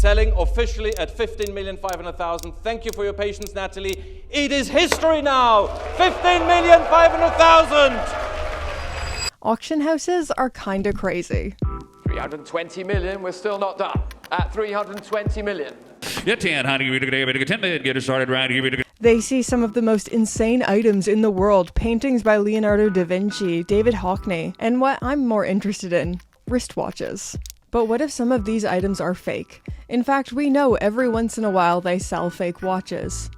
Selling officially at 15,500,000. Thank you for your patience, Natalie. It is history now. 15,500,000. Auction houses are kinda crazy. 320 million, we're still not done. At 320 million. Get it started right. They see some of the most insane items in the world, paintings by Leonardo da Vinci, David Hockney, and what I'm more interested in, wristwatches. But what if some of these items are fake? In fact, we know every once in a while they sell fake watches.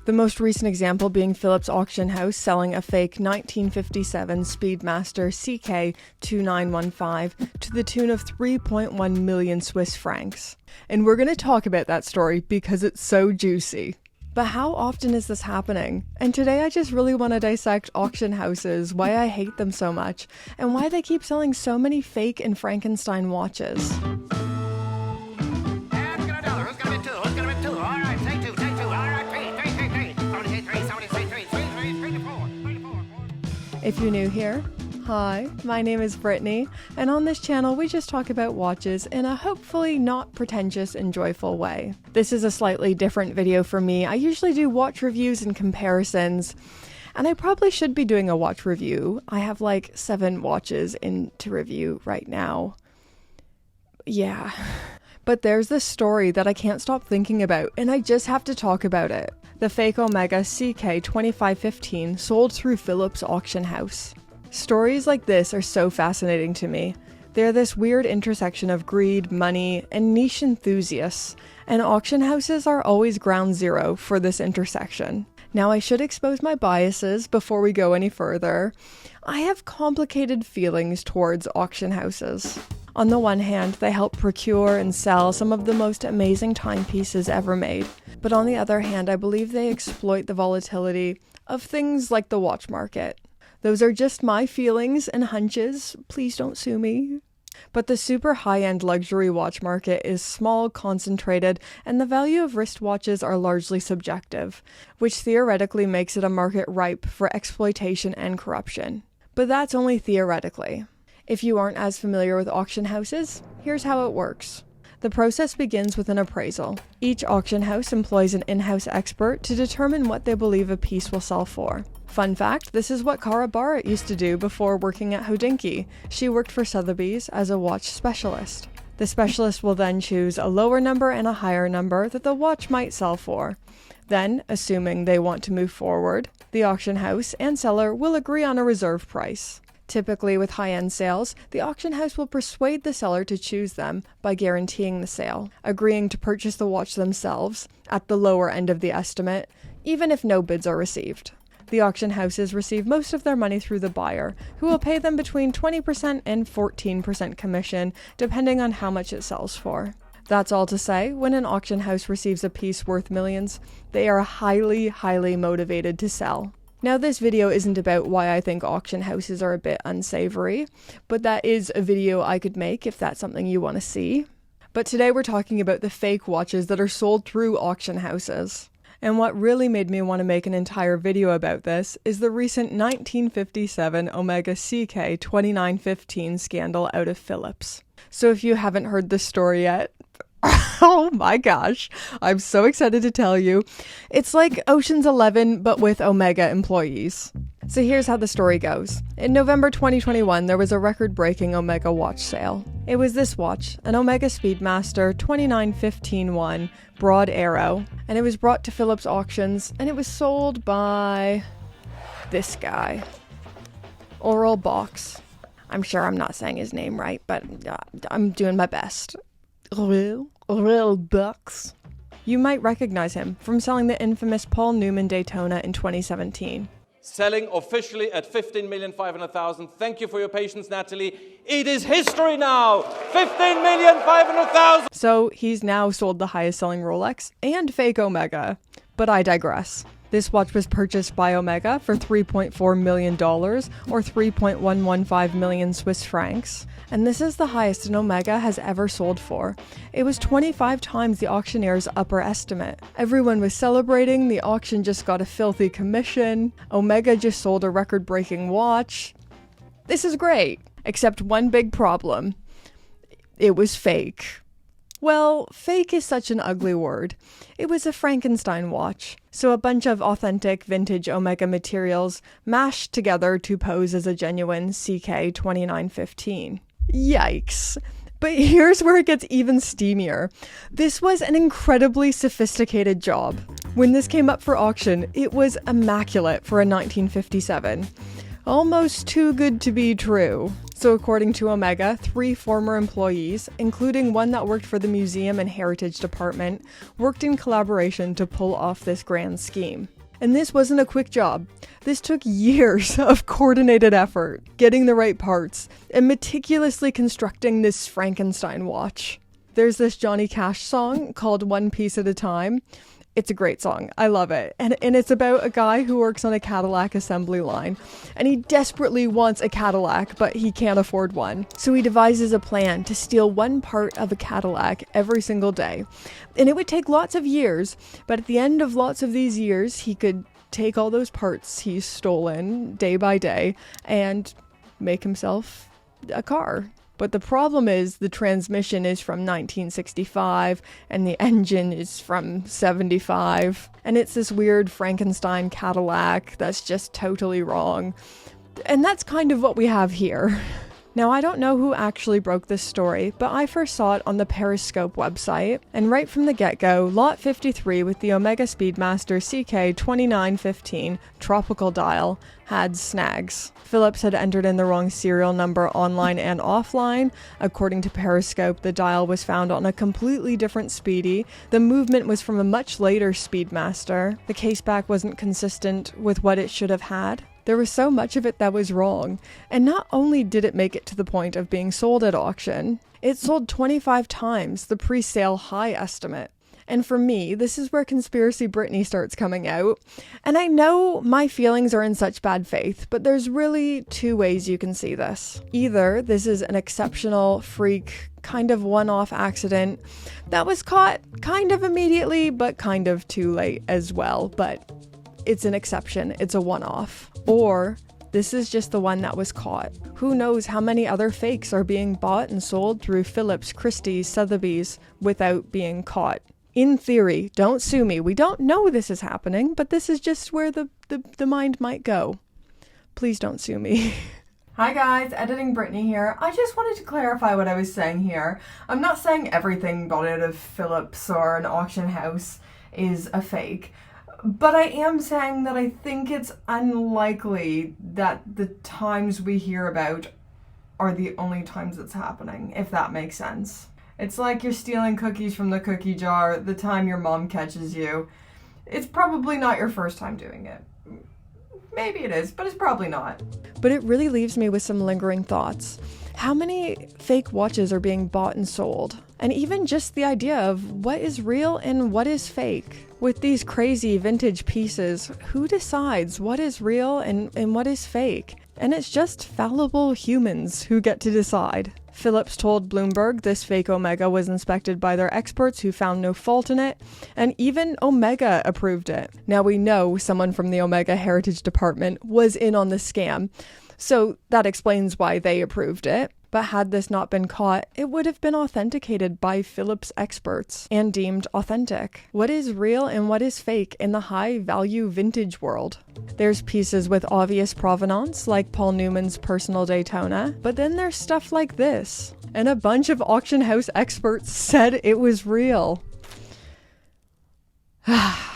The most recent example being Philips Auction House selling a fake 1957 Speedmaster CK2915 to the tune of 3.1 million Swiss francs. And we're going to talk about that story because it's so juicy. But how often is this happening? And today I just really want to dissect auction houses, why I hate them so much, and why they keep selling so many fake and Frankenstein watches. If you're new here, hi, my name is Brittany, and on this channel we just talk about watches in a hopefully not pretentious and joyful way. This is a slightly different video for me. I usually do watch reviews and comparisons, and I probably should be doing a watch review. I have like 7 watches in to review right now. Yeah. But there's this story that I can't stop thinking about, and I just have to talk about it. The fake Omega CK2515 sold through Philips Auction House. Stories like this are so fascinating to me. They're this weird intersection of greed, money, and niche enthusiasts, and auction houses are always ground zero for this intersection. Now I should expose my biases before we go any further. I have complicated feelings towards auction houses. On the one hand, they help procure and sell some of the most amazing timepieces ever made. But on the other hand, I believe they exploit the volatility of things like the watch market. Those are just my feelings and hunches. Please don't sue me. But the super high-end luxury watch market is small, concentrated, and the value of wristwatches are largely subjective, which theoretically makes it a market ripe for exploitation and corruption. But that's only theoretically. If you aren't as familiar with auction houses, here's how it works. The process begins with an appraisal. Each auction house employs an in-house expert to determine what they believe a piece will sell for. Fun fact, this is what Cara Barrett used to do before working at Hodinkee. She worked for Sotheby's as a watch specialist. The specialist will then choose a lower number and a higher number that the watch might sell for. Then, assuming they want to move forward, the auction house and seller will agree on a reserve price. Typically with high-end sales, the auction house will persuade the seller to choose them by guaranteeing the sale, agreeing to purchase the watch themselves at the lower end of the estimate, even if no bids are received. The auction houses receive most of their money through the buyer, who will pay them between 20% and 14% commission, depending on how much it sells for. That's all to say, when an auction house receives a piece worth millions, they are highly motivated to sell. Now, this video isn't about why I think auction houses are a bit unsavory, but that is a video I could make if that's something you want to see. But today we're talking about the fake watches that are sold through auction houses. And what really made me want to make an entire video about this is the recent 1957 Omega CK2915 scandal out of Philips. So if you haven't heard this story yet, oh my gosh, I'm so excited to tell you. It's like Ocean's 11, but with Omega employees. So here's how the story goes. In November 2021, there was a record-breaking Omega watch sale. It was this watch, an Omega Speedmaster 29151 Broad Arrow, and it was brought to Philips Auctions, and it was sold by this guy, Oral Box. I'm sure I'm not saying his name right, but I'm doing my best. Oral Box. You might recognize him from selling the infamous Paul Newman Daytona in 2017. Selling officially at 15,500,000. Thank you for your patience, Natalie. It is history now. 15,500,000. So he's now sold the highest selling Rolex and fake Omega. But I digress. This watch was purchased by Omega for $3.4 million, or 3.115 million Swiss francs. And this is the highest an Omega has ever sold for. It was 25 times the auctioneer's upper estimate. Everyone was celebrating, the auction just got a filthy commission, Omega just sold a record-breaking watch. This is great, except one big problem. It was fake. Well, fake is such an ugly word. It was a Frankenstein watch, so a bunch of authentic vintage Omega materials mashed together to pose as a genuine CK2915. Yikes. But here's where it gets even steamier. This was an incredibly sophisticated job. When this came up for auction, it was immaculate for a 1957. Almost too good to be true. So according to Omega, 3 former employees, including one that worked for the Museum and Heritage Department, worked in collaboration to pull off this grand scheme. And this wasn't a quick job. This took years of coordinated effort, getting the right parts, and meticulously constructing this Frankenstein watch. There's this Johnny Cash song called One Piece at a Time. It's a great song. I love it. And it's about a guy who works on a Cadillac assembly line. And he desperately wants a Cadillac, but he can't afford one. So he devises a plan to steal one part of a Cadillac every single day. And it would take lots of years, but at the end of lots of these years, he could take all those parts he's stolen day by day and make himself a car. But the problem is the transmission is from 1965 and the engine is from 75. And it's this weird Frankenstein Cadillac that's just totally wrong. And that's kind of what we have here. Now, I don't know who actually broke this story, but I first saw it on the Periscope website, and right from the get-go, Lot 53 with the Omega Speedmaster CK2915 tropical dial had snags. Phillips had entered in the wrong serial number online and offline. According to Periscope, the dial was found on a completely different Speedy. The movement was from a much later Speedmaster. The caseback wasn't consistent with what it should have had. There was so much of it that was wrong, and not only did it make it to the point of being sold at auction, it sold 25 times the pre-sale high estimate. And for me, this is where Conspiracy Britney starts coming out. And I know my feelings are in such bad faith, but there's really 2 ways you can see this. Either this is an exceptional freak, kind of one-off accident that was caught kind of immediately, but kind of too late as well. But it's an exception, it's a one-off. Or this is just the one that was caught. Who knows how many other fakes are being bought and sold through Phillips, Christie's, Sotheby's without being caught. In theory, don't sue me. We don't know this is happening, but this is just where the mind might go. Please don't sue me. Hi guys, Editing Brittany here. I just wanted to clarify what I was saying here. I'm not saying everything bought out of Phillips or an auction house is a fake. But I am saying that I think it's unlikely that the times we hear about are the only times it's happening, if that makes sense. It's like you're stealing cookies from the cookie jar the time your mom catches you. It's probably not your first time doing it. Maybe it is, but it's probably not. But it really leaves me with some lingering thoughts. How many fake watches are being bought and sold? And even just the idea of what is real and what is fake. With these crazy vintage pieces, who decides what is real and what is fake? And it's just fallible humans who get to decide. Phillips told Bloomberg this fake Omega was inspected by their experts who found no fault in it, and even Omega approved it. Now we know someone from the Omega Heritage Department was in on the scam, so that explains why they approved it. But had this not been caught, it would have been authenticated by Phillips experts and deemed authentic. What is real and what is fake in the high-value vintage world? There's pieces with obvious provenance, like Paul Newman's personal Daytona, but then there's stuff like this. And a bunch of auction house experts said it was real. I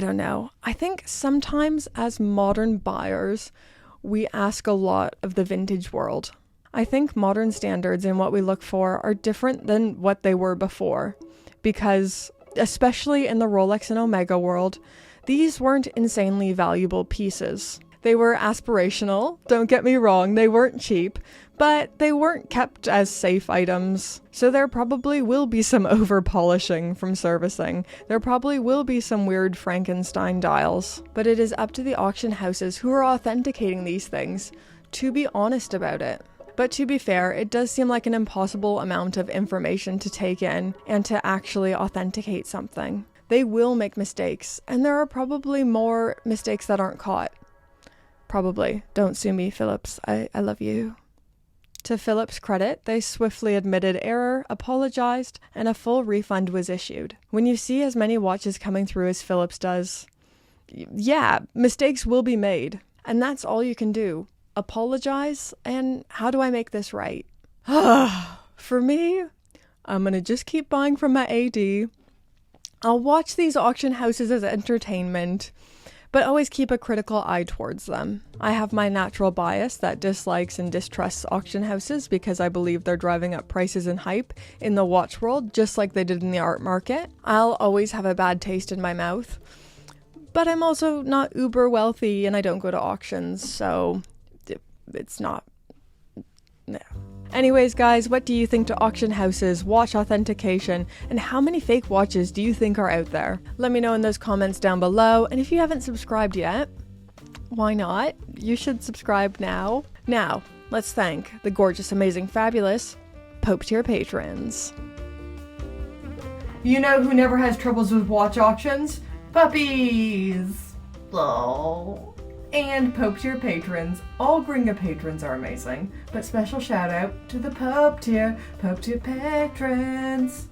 don't know. I think sometimes as modern buyers, we ask a lot of the vintage world. I think modern standards and what we look for are different than what they were before, because especially in the Rolex and Omega world, these weren't insanely valuable pieces. They were aspirational, don't get me wrong, they weren't cheap, but they weren't kept as safe items. So there probably will be some over-polishing from servicing. There probably will be some weird Frankenstein dials. But it is up to the auction houses who are authenticating these things to be honest about it. But to be fair, it does seem like an impossible amount of information to take in and to actually authenticate something. They will make mistakes, and there are probably more mistakes that aren't caught. Probably. Don't sue me, Phillips. I love you. To Philips' credit, they swiftly admitted error, apologized, and a full refund was issued. When you see as many watches coming through as Philips does, yeah, mistakes will be made. And that's all you can do. Apologize, and how do I make this right? For me, I'm gonna just keep buying from my AD. I'll watch these auction houses as entertainment, but always keep a critical eye towards them. I have my natural bias that dislikes and distrusts auction houses because I believe they're driving up prices and hype in the watch world, just like they did in the art market. I'll always have a bad taste in my mouth, but I'm also not uber wealthy and I don't go to auctions, so it's not... No. Anyways, guys, what do you think to auction houses, watch authentication, and how many fake watches do you think are out there? Let me know in those comments down below, and if you haven't subscribed yet, why not? You should subscribe now. Now, let's thank the gorgeous, amazing, fabulous Pope tier patrons. You know who never has troubles with watch auctions? Puppies! Oh. And Pope tier patrons. All Gringa patrons are amazing, but special shout out to the Pope tier patrons.